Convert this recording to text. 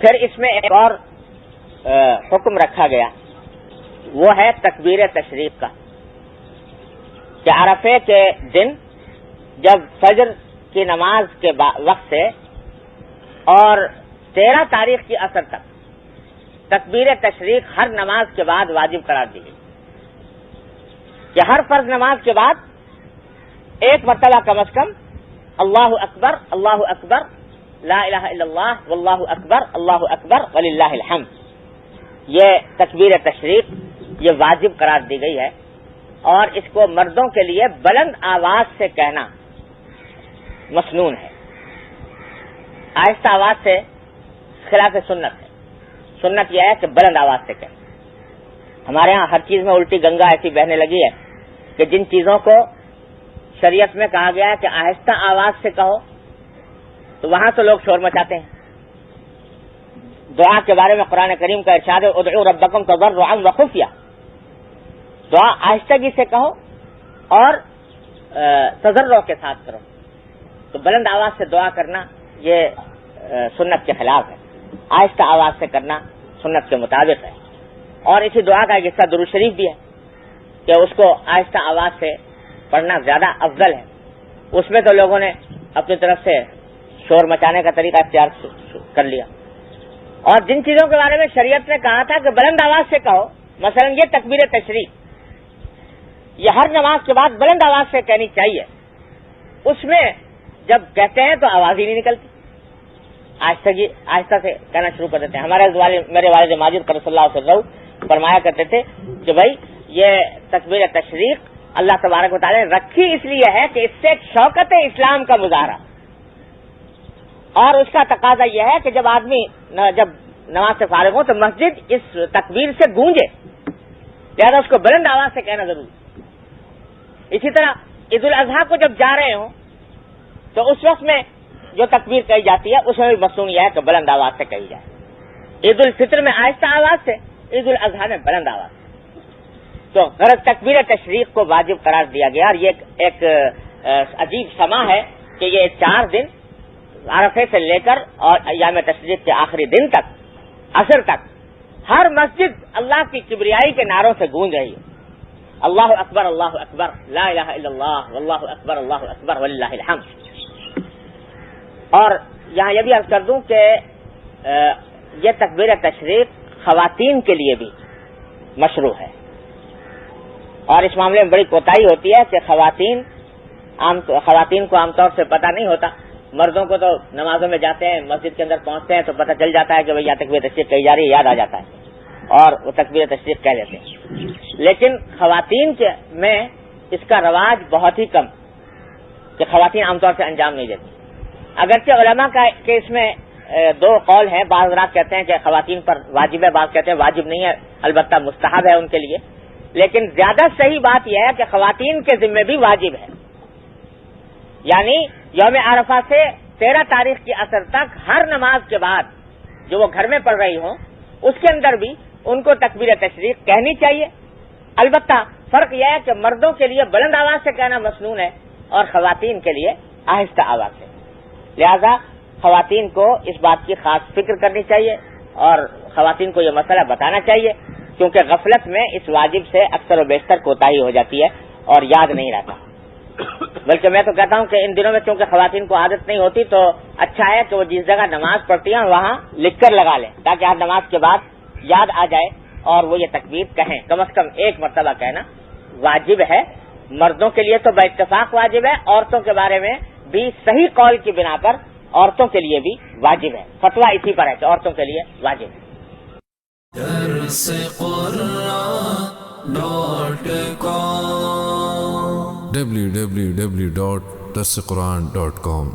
پھر اس میں ایک اور حکم رکھا گیا، وہ ہے تکبیر تشریق کا، کہ عرفے کے دن جب فجر کی نماز کے وقت سے اور 13 تاریخ کی عصر تک تکبیر تشریق ہر نماز کے بعد واجب قرار دی گئی، کہ ہر فرض نماز کے بعد ایک مرتبہ کم از کم اللہ اکبر لا الہ الا اللہ واللہ اکبر اللہ اکبر وللہ الحمد، یہ تکبیر تشریق یہ واجب قرار دی گئی ہے، اور اس کو مردوں کے لیے بلند آواز سے کہنا مسنون ہے، آہستہ آواز سے خلاف سنت ہے۔ سنت یہ ہے کہ بلند آواز سے کہیں۔ ہمارے ہاں ہر چیز میں الٹی گنگا ایسی بہنے لگی ہے کہ جن چیزوں کو شریعت میں کہا گیا ہے کہ آہستہ آواز سے کہو، تو وہاں تو لوگ شور مچاتے ہیں۔ دعا کے بارے میں قرآن کریم کا ارشاد ہے ادعوا ربکم تضرعا وخفیہ، دعا آہستگی سے کہو اور تضرع کے ساتھ کرو، تو بلند آواز سے دعا کرنا یہ سنت کے خلاف ہے، آہستہ آواز سے کرنا سنت کے مطابق ہے۔ اور اسی دعا کا ایک حصہ درود شریف بھی ہے کہ اس کو آہستہ آواز سے پڑھنا زیادہ افضل ہے۔ اس میں تو لوگوں نے اپنی طرف سے شور مچانے کا طریقہ اختیار کر لیا، اور جن چیزوں کے بارے میں شریعت نے کہا تھا کہ بلند آواز سے کہو، مثلا یہ تکبیر تشریق یہ ہر نماز کے بعد بلند آواز سے کہنی چاہیے، اس میں جب کہتے ہیں تو آواز ہی نہیں نکلتی، آہستہ سے کہنا شروع کر دیتے ہیں۔ میرے والد ماجد قدس اللہ سرہ فرمایا کرتے تھے کہ بھائی یہ تکبیر تشریق اللہ تبارک و تعالی نے رکھی اس لیے ہے کہ اس سے ایک شوکت اسلام کا مظاہرہ، اور اس کا تقاضا یہ ہے کہ جب آدمی جب نماز سے فارغ ہو تو مسجد اس تکبیر سے گونجے، لہذا اس کو بلند آواز سے کہنا ضروری۔ اسی طرح عید الاضحیٰ کو جب جا رہے ہوں تو اس وقت میں جو تکبیر کہی جاتی ہے اس میں بھی مصنون یہ ہے کہ بلند آواز سے کہی جائے۔ عید الفطر میں آہستہ آواز سے، عید الاضحیٰ میں بلند آواز سے۔ تو غرض تکبیر تشریق کو واجب قرار دیا گیا، اور یہ ایک عجیب سما ہے کہ یہ 4 دن عرفے سے لے کر اور ایام تشریق کے آخری دن تک، عصر تک، ہر مسجد اللہ کی کبریائی کے نعروں سے گونج رہی ہے، اللہ اکبر لا الہ الا اللہ واللہ اکبر اللہ اکبر وللہ الحمد۔ اور یہاں یہ بھی عرض کر دوں کہ یہ تکبیر تشریق خواتین کے لیے بھی مشروع ہے، اور اس معاملے میں بڑی کوتاہی ہوتی ہے کہ خواتین کو عام طور سے پتہ نہیں ہوتا، مردوں کو تو نمازوں میں جاتے ہیں، مسجد کے اندر پہنچتے ہیں تو پتہ چل جاتا ہے کہ بھئی یہاں تکبیر تشریق کہی جا رہی ہے، یاد آ جاتا ہے اور وہ تکبیر تشریق کہہ لیتے ہیں۔ لیکن خواتین میں اس کا رواج بہت ہی کم، کہ خواتین عام طور سے انجام نہیں دیتی۔ اگرچہ علماء کا کہ اس میں 2 قول ہیں، بعض حضرات کہتے ہیں کہ خواتین پر واجب ہے، بعض کہتے ہیں واجب نہیں ہے، البتہ مستحب ہے ان کے لیے، لیکن زیادہ صحیح بات یہ ہے کہ خواتین کے ذمہ بھی واجب ہے، یعنی یوم عرفہ سے 13 تاریخ کی عصر تک ہر نماز کے بعد جو وہ گھر میں پڑھ رہی ہوں اس کے اندر بھی ان کو تکبیر تشریق کہنی چاہیے۔ البتہ فرق یہ ہے کہ مردوں کے لیے بلند آواز سے کہنا مسنون ہے اور خواتین کے لیے آہستہ آواز سے، لہذا خواتین کو اس بات کی خاص فکر کرنی چاہیے اور خواتین کو یہ مسئلہ بتانا چاہیے، کیونکہ غفلت میں اس واجب سے اکثر و بیشتر کوتاہی ہو جاتی ہے اور یاد نہیں رہتا۔ بلکہ میں تو کہتا ہوں کہ ان دنوں میں چونکہ خواتین کو عادت نہیں ہوتی تو اچھا ہے کہ وہ جس جگہ نماز پڑھتی ہیں وہاں لکھ کر لگا لیں، تاکہ ہر نماز کے بعد یاد آ جائے اور وہ یہ تکبیر کہیں، کم از کم ایک مرتبہ کہنا واجب ہے۔ مردوں کے لیے تو بے اتفاق واجب ہے، عورتوں کے بارے میں بھی صحیح قول کی بنا پر عورتوں کے لیے بھی واجب ہے، فتویٰ اسی پر ہے کہ عورتوں کے لیے واجب ہے۔ www.darsequran.com